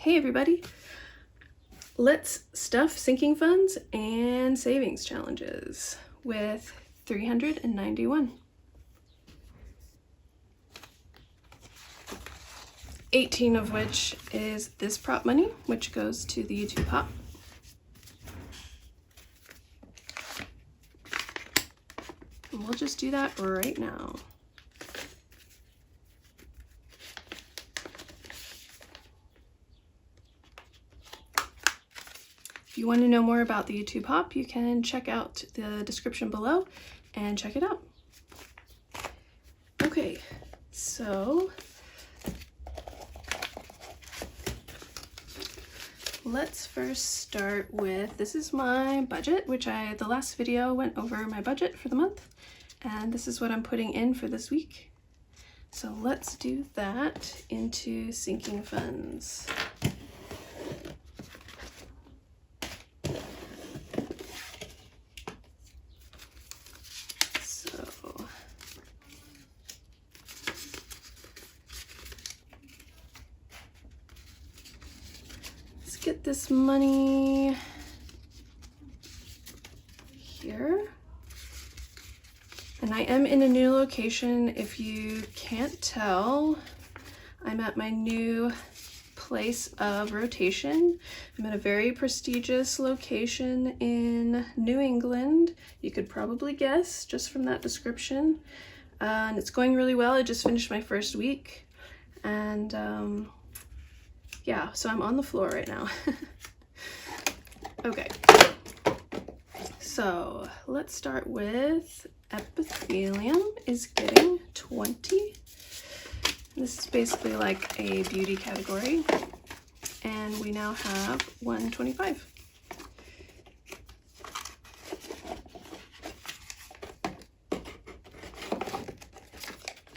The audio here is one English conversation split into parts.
Hey everybody! Let's stuff sinking funds and savings challenges with 391. 18 of which is this prop money, which goes to the YouTube Hop. And we'll just do that right now. If you want to know more about the YouTube Hop, you can check out the description below and check it out. Okay, so let's first start with, this is my budget, which the last video went over my budget for the month, and this is what I'm putting in for this week. So let's do that into sinking funds. Get this money here, and I am in a new location. If you can't tell, I'm at my new place of rotation. I'm at a very prestigious location in New England. You could probably guess just from that description, and it's going really well. I just finished my first week, and yeah, so I'm on the floor right now. Okay, so let's start with epithelium is getting 20. This is basically like a beauty category, and we now have 125.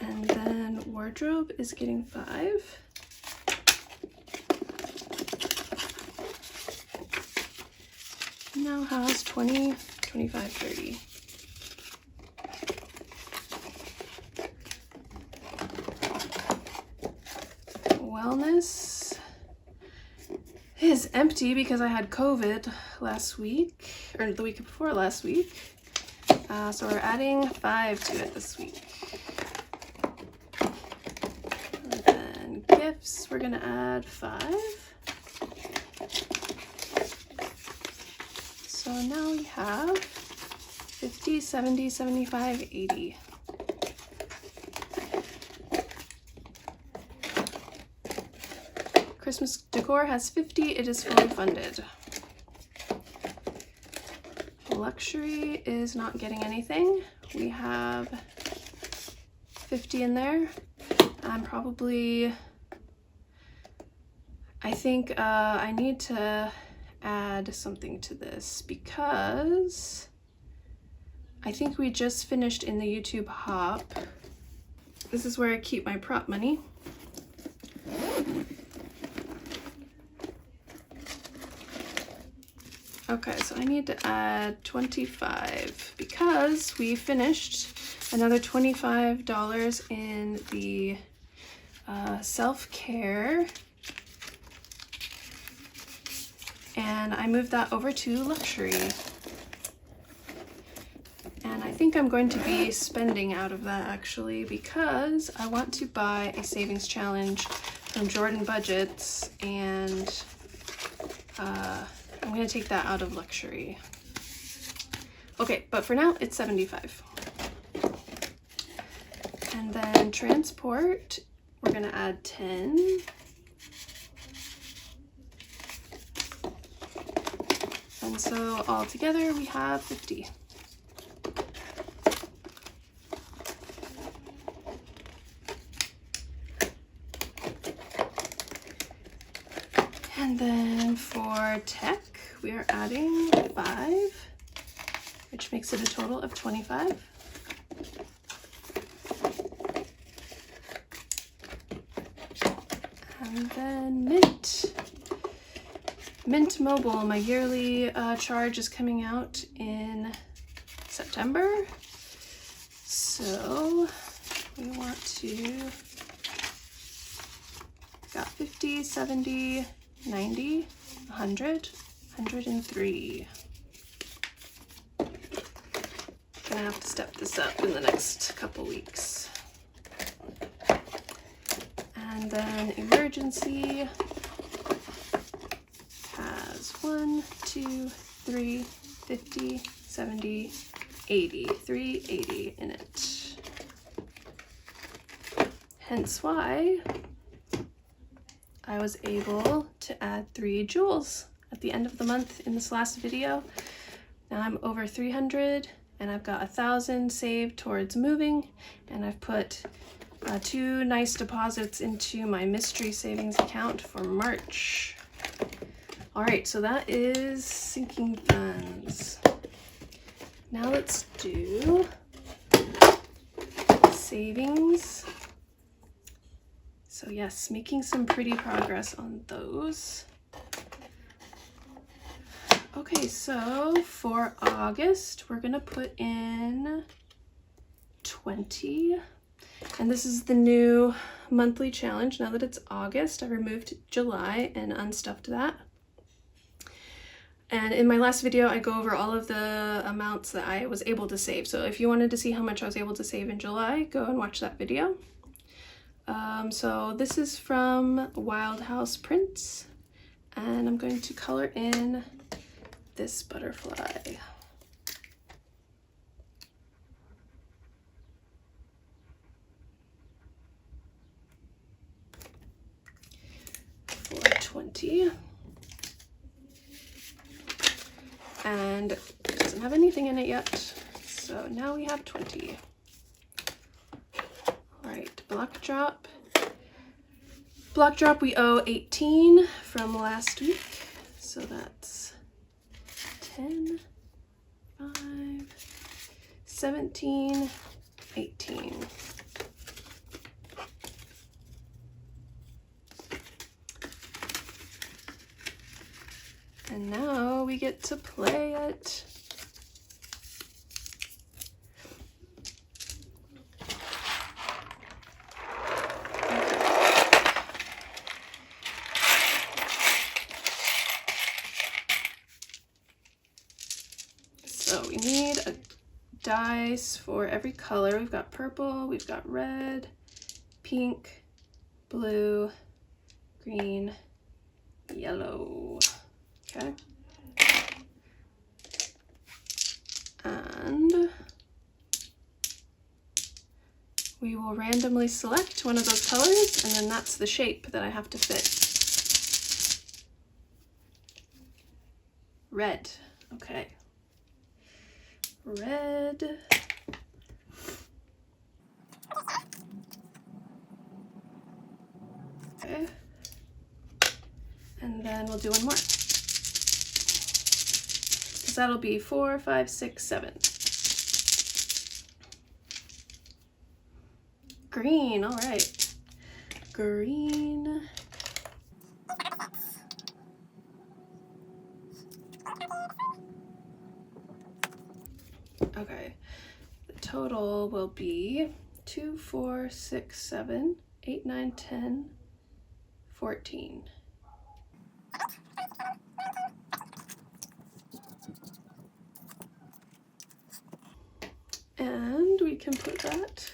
And then wardrobe is getting 5. Now has 20, 25, 30. Wellness is empty because I had COVID last week, or the week before last week. So we're adding 5 to it this week. And then gifts, we're gonna add 5. So now we have 50, 70, 75, 80. Christmas decor has 50, it is fully funded. Luxury is not getting anything. We have 50 in there. I think I need to add something to this because I think we just finished in the YouTube Hop. This is where I keep my prop money. Okay, so I need to add 25 because we finished another $25 in the self-care, and I moved that over to luxury. And I think I'm going to be spending out of that actually because I want to buy a savings challenge from Jordan Budgets, and I'm going to take that out of luxury. Okay, but for now it's 75. And then transport, we're going to add 10. And so all together we have 50. And then for tech, we are adding 5, which makes it a total of 25. And then Mint Mobile, my yearly charge is coming out in September. So we want to, got 50, 70, 90, 100, 103. Gonna have to step this up in the next couple weeks. And then emergency has 1, 2, 3, 50, 70, 80, 380 in it. Hence why I was able to add 3 jewels at the end of the month in this last video. Now I'm over 300 and I've got 1,000 saved towards moving, and I've put 2 nice deposits into my mystery savings account for March. All right, so that is sinking funds. Now let's do savings. So yes, making some pretty progress on those. Okay, so for August, we're gonna put in 20. And this is the new monthly challenge. Now that it's August, I removed July and unstuffed that. And in my last video, I go over all of the amounts that I was able to save. So if you wanted to see how much I was able to save in July, go and watch that video. So this is from Wild House Prints, and I'm going to color in this butterfly. For 20. And it doesn't have anything in it yet, so now we have 20. All right, block drop. Block drop, we owe 18 from last week, so that's 10, 5, 17, 18. And now we get to play it. So we need a dice for every color. We've got purple, we've got red, pink, blue, green, yellow. Okay. And we will randomly select one of those colors, and then that's the shape that I have to fit. Red. Okay. Red. Okay. And then we'll do one more. That'll be 4, 5, 6, 7. Green, all right. Green. Okay, the total will be 2, 4, 6, 7, 8, 9, 10, 14. And we can put that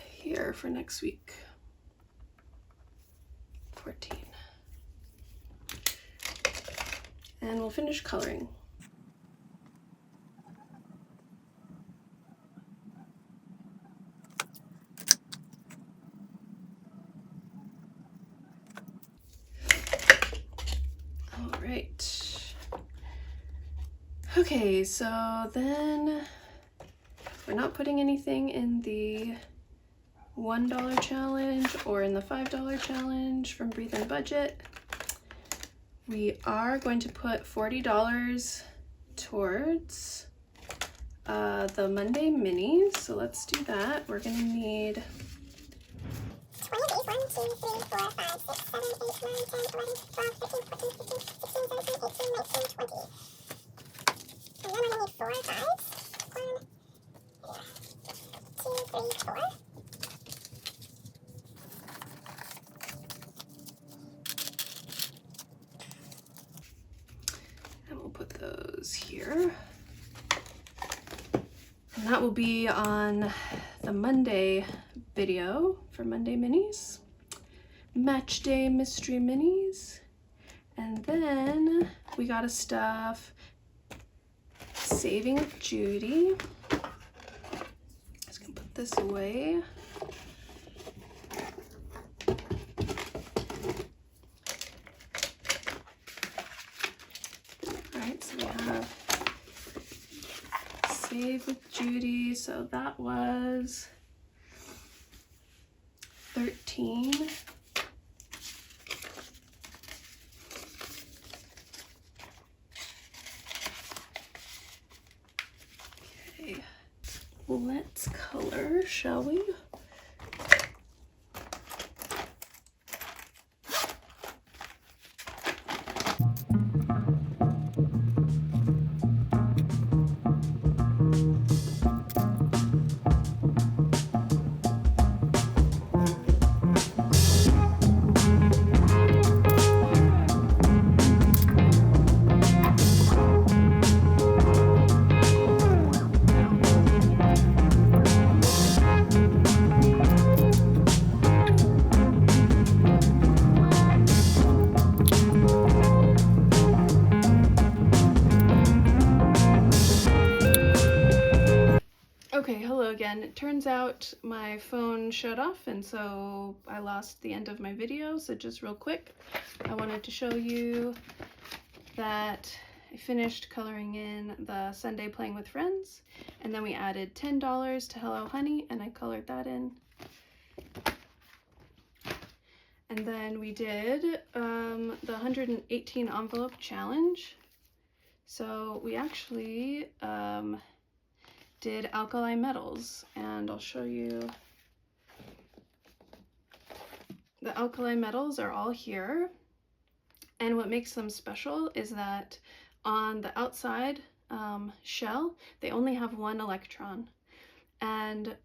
here for next week. 14. And we'll finish coloring. All right. Okay, so then we're not putting anything in the $1 challenge or in the $5 challenge from Breathe and Budget. We are going to put $40 towards the Monday minis. So let's do that. We're gonna need 20 days, 1, 2, 3, 4, 5, 6, 7, 8, 9, 10, 11, 12, 13, 14, 15, 16, 17, 18, 19, 20. And then we're gonna need 4 dies. 1, 2, 3, 4. that will be on the Monday video for Monday minis, match day mystery minis. And then we gotta stuff Saving with Judy. Just gonna put this away. Alright, so we have Save with Judy, so that was 13. Okay, let's color, shall we? Okay, hello again. It turns out my phone shut off and so I lost the end of my video, so just real quick, I wanted to show you that I finished coloring in the Sunday Playing with Friends, and then we added $10 to Hello Honey and I colored that in. And then we did the 118 envelope challenge. So we actually did alkali metals, and I'll show you. The alkali metals are all here, and what makes them special is that on the outside shell, they only have one electron, and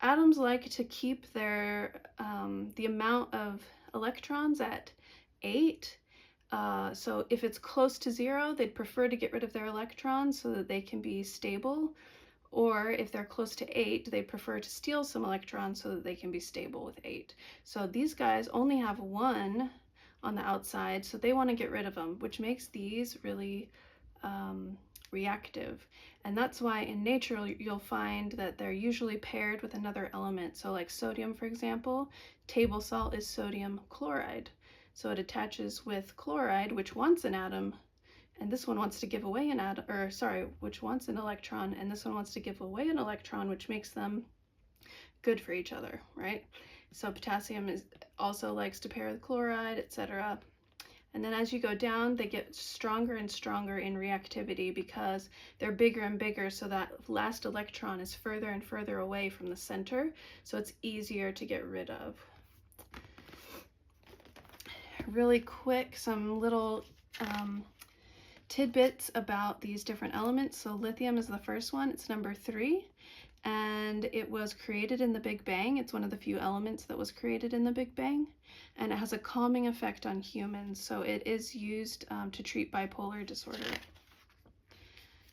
atoms like to keep their the amount of electrons at 8. So if it's close to 0, they'd prefer to get rid of their electrons so that they can be stable. Or if they're close to 8, they prefer to steal some electrons so that they can be stable with 8. So these guys only have 1 on the outside, so they want to get rid of them, which makes these really reactive. And that's why in nature you'll find that they're usually paired with another element. So like sodium, for example, table salt is sodium chloride. So it attaches with chloride, which wants an atom, and this one wants to give away an atom, or sorry, which wants an electron, and this one wants to give away an electron, which makes them good for each other, right? So potassium also likes to pair with chloride, etc. And then as you go down, they get stronger and stronger in reactivity because they're bigger and bigger, so that last electron is further and further away from the center, so it's easier to get rid of. Really quick, some little tidbits about these different elements. So lithium is the first one, it's number 3, and it was created in the Big Bang. It's one of the few elements that was created in the Big Bang, and it has a calming effect on humans, so it is used to treat bipolar disorder.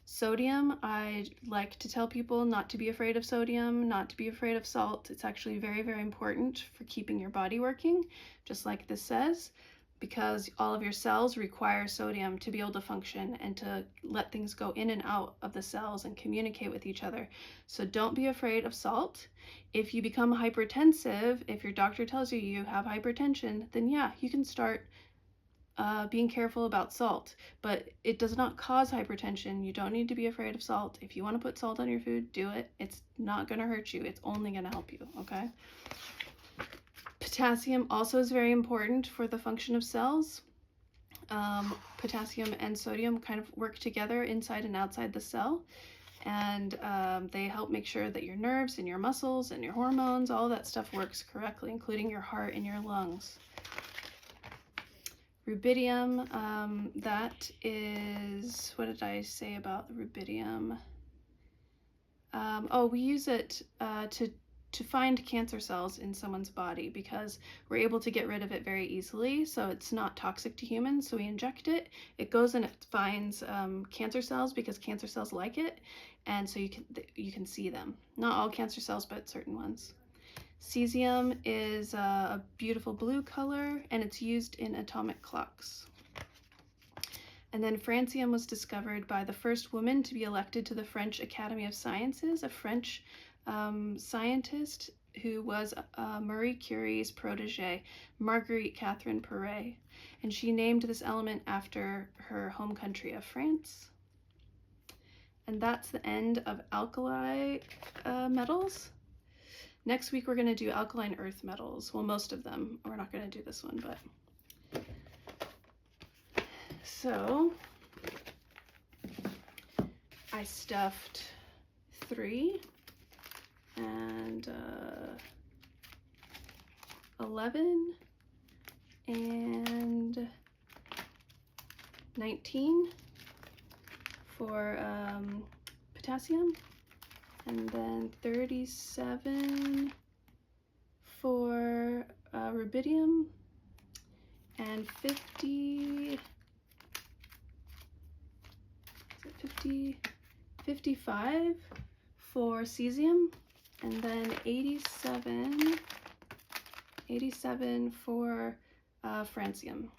Sodium, I like to tell people not to be afraid of sodium, not to be afraid of salt. It's actually very, very important for keeping your body working, just like this says, because all of your cells require sodium to be able to function and to let things go in and out of the cells and communicate with each other. So don't be afraid of salt. If you become hypertensive, if your doctor tells you you have hypertension, then yeah, you can start being careful about salt, but it does not cause hypertension. You don't need to be afraid of salt. If you want to put salt on your food, do it. It's not going to hurt you. It's only going to help you, okay? Potassium also is very important for the function of cells. Potassium and sodium kind of work together inside and outside the cell, and they help make sure that your nerves and your muscles and your hormones, all that stuff works correctly, including your heart and your lungs. Rubidium, that is, what did I say about the rubidium? Oh, we use it to to find cancer cells in someone's body because we're able to get rid of it very easily. So it's not toxic to humans. So we inject it, it goes and it finds cancer cells because cancer cells like it. And so you can see them. Not all cancer cells, but certain ones. Cesium is a beautiful blue color and it's used in atomic clocks. And then francium was discovered by the first woman to be elected to the French Academy of Sciences, a French scientist who was Marie Curie's protege, Marguerite Catherine Perret. And she named this element after her home country of France. And that's the end of alkali metals. Next week we're going to do alkaline earth metals. Well, most of them. We're not going to do this one, but... So, I stuffed 3 and 11 and 19 for potassium, and then 37 for rubidium, and 55 for cesium, and then 87 for francium.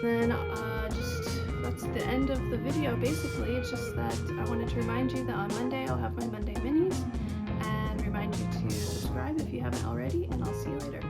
Then that's the end of the video basically. It's just that I wanted to remind you that on Monday I'll have my Monday minis, and remind you to subscribe if you haven't already, and I'll see you later.